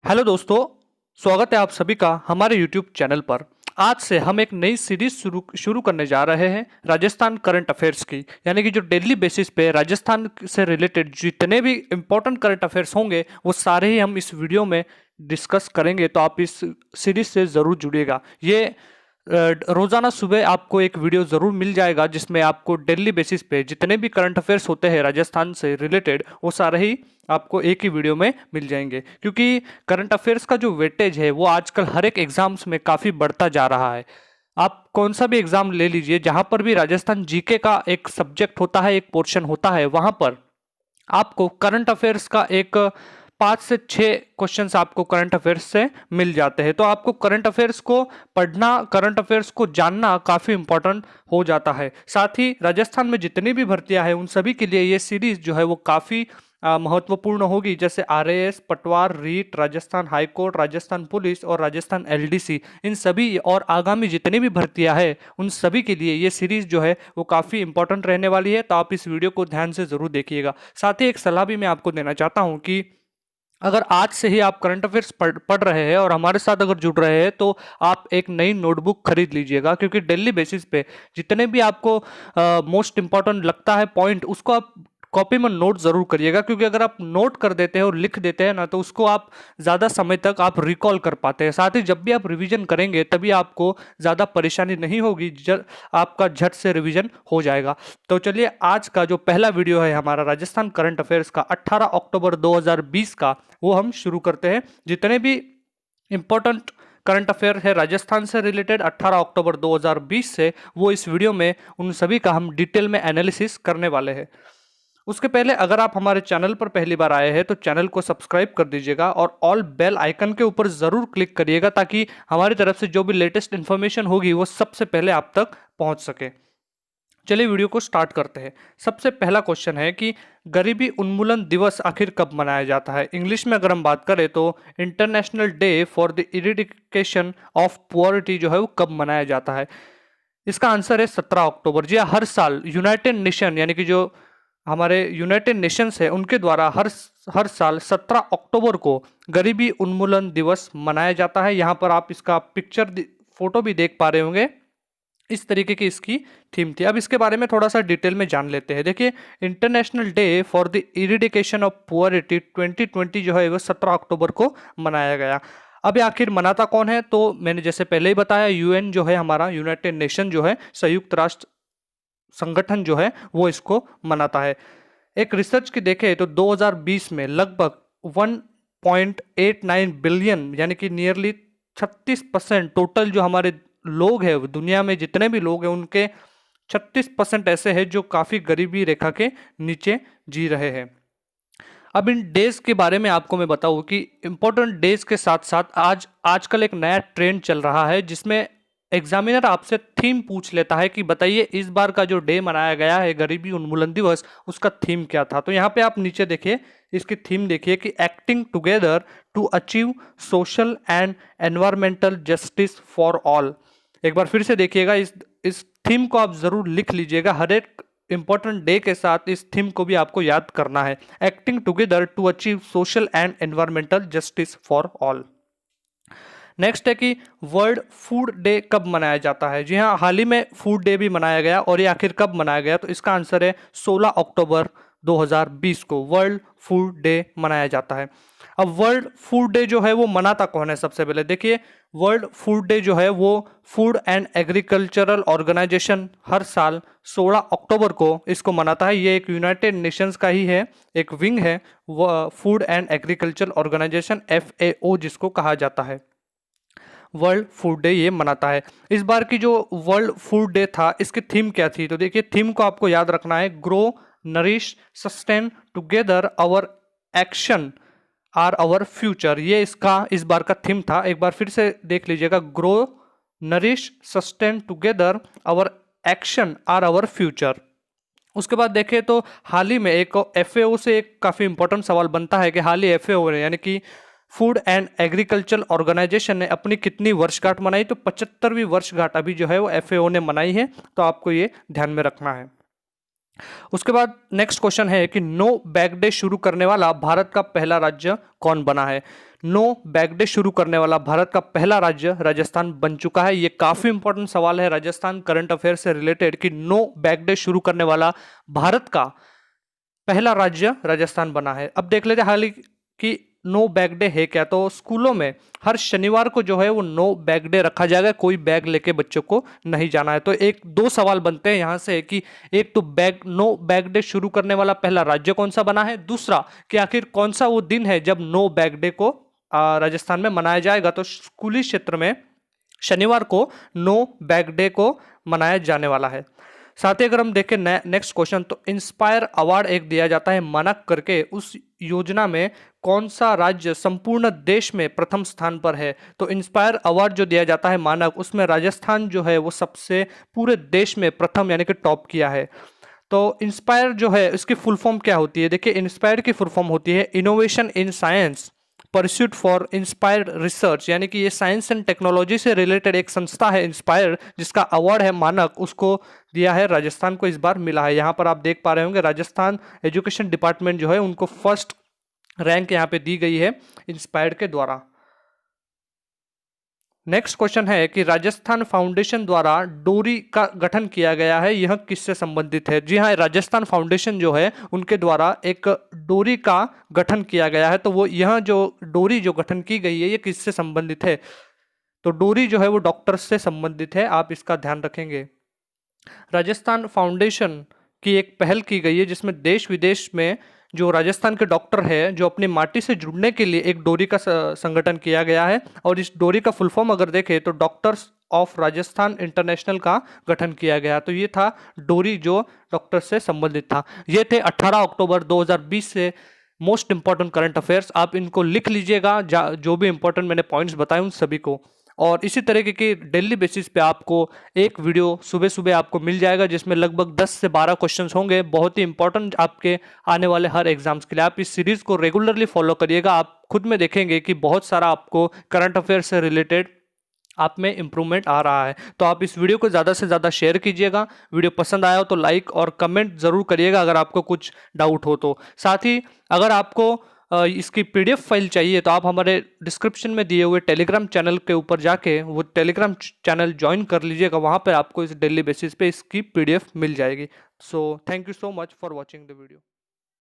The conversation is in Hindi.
हेलो दोस्तों, स्वागत है आप सभी का हमारे यूट्यूब चैनल पर। आज से हम एक नई सीरीज शुरू करने जा रहे हैं राजस्थान करंट अफेयर्स की, यानी कि जो डेली बेसिस पे राजस्थान से रिलेटेड जितने भी इम्पोर्टेंट करंट अफेयर्स होंगे वो सारे ही हम इस वीडियो में डिस्कस करेंगे। तो आप इस सीरीज से ज़रूर जुड़िएगा। ये रोज़ाना सुबह आपको एक वीडियो ज़रूर मिल जाएगा जिसमें आपको डेली बेसिस पे जितने भी करंट अफेयर्स होते हैं राजस्थान से रिलेटेड वो सारे ही आपको एक ही वीडियो में मिल जाएंगे, क्योंकि करंट अफेयर्स का जो वेटेज है वो आजकल हर एक एग्जाम्स में काफ़ी बढ़ता जा रहा है। आप कौन सा भी एग्जाम ले लीजिए, जहां पर भी राजस्थान जीके का एक सब्जेक्ट होता है, एक पोर्शन होता है, वहां पर आपको करंट अफेयर्स का एक 5 से 6 क्वेश्चंस आपको करंट अफेयर्स से मिल जाते हैं। तो आपको करंट अफेयर्स को पढ़ना, करंट अफेयर्स को जानना काफ़ी इंपॉर्टेंट हो जाता है। साथ ही राजस्थान में जितनी भी भर्तियां हैं उन सभी के लिए ये सीरीज जो है वो काफ़ी महत्वपूर्ण होगी। जैसे RAS, Patwar, REET, Rajasthan high court, Rajasthan police और राजस्थान एलडीसी, इन सभी और आगामी जितनी भी भर्तियां हैं उन सभी के लिए ये सीरीज जो है वो काफ़ी इंपॉर्टेंट रहने वाली है। तो आप इस वीडियो को ध्यान से ज़रूर देखिएगा। साथ ही एक सलाह भी मैं आपको देना चाहता हूँ कि अगर आज से ही आप करंट अफेयर्स पढ़ रहे हैं और हमारे साथ अगर जुड़ रहे हैं तो आप एक नई नोटबुक खरीद लीजिएगा, क्योंकि डेली बेसिस पे जितने भी आपको मोस्ट इंपॉर्टेंट लगता है पॉइंट, उसको आप कॉपी में नोट जरूर करिएगा। क्योंकि अगर आप नोट कर देते हैं और लिख देते हैं ना, तो उसको आप ज़्यादा समय तक आप रिकॉल कर पाते हैं। साथ ही जब भी आप रिवीजन करेंगे तभी आपको ज़्यादा परेशानी नहीं होगी, आपका झट से रिवीजन हो जाएगा। तो चलिए, आज का जो पहला वीडियो है हमारा राजस्थान करंट अफेयर्स का 18 अक्टूबर 2020 का, वो हम शुरू करते हैं। जितने भी इंपॉर्टेंट करंट अफेयर है राजस्थान से रिलेटेड 18 अक्टूबर 2020 से, वो इस वीडियो में उन सभी का हम डिटेल में एनालिसिस करने वाले हैं। उसके पहले अगर आप हमारे चैनल पर पहली बार आए हैं तो चैनल को सब्सक्राइब कर दीजिएगा और ऑल बेल आइकन के ऊपर जरूर क्लिक करिएगा, ताकि हमारी तरफ से जो भी लेटेस्ट इंफॉर्मेशन होगी वो सबसे पहले आप तक पहुंच सके। चलिए वीडियो को स्टार्ट करते हैं। सबसे पहला क्वेश्चन है कि गरीबी उन्मूलन दिवस आखिर कब मनाया जाता है। इंग्लिश में अगर हम बात करें तो international day for the eradication of poverty जो है वो कब मनाया जाता है। इसका आंसर है 17 अक्टूबर। जी हाँ, हर साल यूनाइटेड नेशन, यानी कि जो हमारे यूनाइटेड नेशंस है उनके द्वारा हर साल 17 अक्टूबर को गरीबी उन्मूलन दिवस मनाया जाता है। यहाँ पर आप इसका फोटो भी देख पा रहे होंगे। इस तरीके की इसकी थीम थी। अब इसके बारे में थोड़ा सा डिटेल में जान लेते हैं। देखिए, international day for the eradication of poverty 2020 जो है वो 17 अक्टूबर को मनाया गया। अब आखिर मनाता कौन है, तो मैंने जैसे पहले ही बताया, यूएन जो है हमारा, यूनाइटेड नेशन जो है, संयुक्त राष्ट्र संगठन जो है वो इसको मनाता है। एक रिसर्च की देखें तो 2020 में लगभग 1.89 बिलियन, यानी कि नियरली 36% टोटल जो हमारे लोग हैं दुनिया में, जितने भी लोग हैं उनके 36% ऐसे हैं जो काफ़ी गरीबी रेखा के नीचे जी रहे हैं। अब इन डेज के बारे में आपको मैं बताऊं कि इंपॉर्टेंट डेज के साथ साथ आजकल एक नया ट्रेंड चल रहा है, जिसमें एग्जामिनर आपसे थीम पूछ लेता है कि बताइए इस बार का जो डे मनाया गया है गरीबी उन्मूलन दिवस, उसका थीम क्या था। तो यहाँ पे आप नीचे देखिए, इसकी थीम देखिए कि acting together to achieve social and environmental justice for all. एक बार फिर से देखिएगा, इस थीम को आप जरूर लिख लीजिएगा। हर एक इंपॉर्टेंट डे के साथ इस थीम को भी आपको याद करना है। Acting together to achieve social and environmental justice for all. Next है कि वर्ल्ड फूड डे कब मनाया जाता है। जी हाँ, हाल ही में फूड डे भी मनाया गया, और ये आखिर कब मनाया गया, तो इसका आंसर है 16 अक्टूबर 2020 को वर्ल्ड फूड डे मनाया जाता है। अब वर्ल्ड फूड डे जो है वो मनाता कौन है, सबसे पहले देखिए, वर्ल्ड फूड डे जो है वो फूड एंड एग्रीकल्चरल ऑर्गेनाइजेशन हर साल 16 अक्टूबर को इसको मनाता है। ये एक यूनाइटेड नेशंस का ही है, एक विंग है, वो food and agriculture organization, FAO जिसको कहा जाता है। वर्ल्ड फूड डे ये मनाता है। इस बार की जो वर्ल्ड फूड डे था, इसकी थीम क्या थी, तो देखिए थीम को आपको याद रखना है, grow nourish sustain together our action are our future. ये इसका इस बार का थीम था। एक बार फिर से देख लीजिएगा, grow nourish sustain together our action are our future. उसके बाद देखें तो हाल ही में एक FAO से एक काफ़ी इंपॉर्टेंट सवाल बनता है कि हाल ही FAO ने, यानी कि फूड एंड एग्रीकल्चर ऑर्गेनाइजेशन ने अपनी कितनी वर्षगांठ मनाई, तो 75वीं वर्षगांठ अभी जो है वो FAO ने मनाई है। तो आपको ये ध्यान में रखना है। उसके बाद नेक्स्ट क्वेश्चन है कि नो बैग डे शुरू करने वाला भारत का पहला राज्य कौन बना है। नो बैग डे शुरू करने वाला भारत का पहला राज्य राजस्थान बन चुका है। ये काफी इंपॉर्टेंट सवाल है राजस्थान करंट अफेयर से रिलेटेड कि नो बैग डे शुरू करने वाला भारत का पहला राज्य राजस्थान बना है। अब देख लेते हैं हाल कि नो बैग डे है क्या। तो स्कूलों में हर शनिवार को जो है वो नो बैग डे रखा जाएगा, कोई बैग लेके बच्चों को नहीं जाना है। तो एक दो सवाल बनते हैं यहां से कि एक तो नो बैग डे शुरू करने वाला पहला राज्य कौन सा बना है, दूसरा कि आखिर कौन सा वो दिन है जब नो बैग डे को राजस्थान में मनाया जाएगा। तो स्कूली क्षेत्र में शनिवार को नो बैग डे को मनाया जाने वाला है। साथ ही अगर हम देखें नेक्स्ट क्वेश्चन, तो इंस्पायर अवार्ड एक दिया जाता है मानक करके, उस योजना में कौन सा राज्य संपूर्ण देश में प्रथम स्थान पर है। तो इंस्पायर अवार्ड जो दिया जाता है मानक, उसमें राजस्थान जो है वो सबसे पूरे देश में प्रथम यानी कि टॉप किया है। तो इंस्पायर जो है इसकी फुल फॉर्म क्या होती है, देखिए इंस्पायर की फुल फॉर्म होती है innovation in science pursuit for inspired research, यानी कि ये साइंस एंड टेक्नोलॉजी से रिलेटेड एक संस्था है इंस्पायर, जिसका अवार्ड है मानक, उसको दिया है राजस्थान को इस बार मिला है। यहाँ पर आप देख पा रहे होंगे राजस्थान एजुकेशन डिपार्टमेंट जो है उनको फर्स्ट रैंक यहाँ पे दी गई है इंस्पायर्ड के द्वारा। नेक्स्ट क्वेश्चन है कि राजस्थान फाउंडेशन द्वारा डोरी का गठन किया गया है, यह किससे संबंधित है। जी हाँ, राजस्थान फाउंडेशन जो है उनके द्वारा एक डोरी का गठन किया गया है। तो वो यह जो डोरी जो गठन की गई है ये किससे संबंधित है, तो डोरी जो है वो डॉक्टर्स से संबंधित है, आप इसका ध्यान रखेंगे। राजस्थान फाउंडेशन की एक पहल की गई है जिसमें देश विदेश में जो राजस्थान के डॉक्टर है जो अपनी माटी से जुड़ने के लिए एक डोरी का संगठन किया गया है। और इस डोरी का फुल फॉर्म अगर देखें तो डॉक्टर्स ऑफ राजस्थान इंटरनेशनल का गठन किया गया। तो ये था डोरी जो डॉक्टर से संबंधित था। ये थे 18 अक्टूबर 2020 से मोस्ट इंपॉर्टेंट करंट अफेयर्स। आप इनको लिख लीजिएगा, जो भी इंपॉर्टेंट मैंने पॉइंट्स बताए उन सभी को। और इसी तरीके की डेली बेसिस पे आपको एक वीडियो सुबह सुबह आपको मिल जाएगा जिसमें लगभग 10 से 12 क्वेश्चंस होंगे, बहुत ही इंपॉर्टेंट आपके आने वाले हर एग्जाम्स के लिए। आप इस सीरीज को रेगुलरली फॉलो करिएगा, आप खुद में देखेंगे कि बहुत सारा आपको करंट अफेयर से रिलेटेड आप में इंप्रूवमेंट आ रहा है। तो आप इस वीडियो को ज़्यादा से ज़्यादा शेयर कीजिएगा, वीडियो पसंद आया हो तो लाइक और कमेंट ज़रूर करिएगा अगर आपको कुछ डाउट हो तो। साथ ही अगर आपको इसकी पीडीएफ फाइल चाहिए तो आप हमारे डिस्क्रिप्शन में दिए हुए टेलीग्राम चैनल के ऊपर जाके वो टेलीग्राम चैनल ज्वाइन कर लीजिएगा, वहाँ पर आपको इस डेली बेसिस पे इसकी पीडीएफ मिल जाएगी। So thank you so much for watching the video.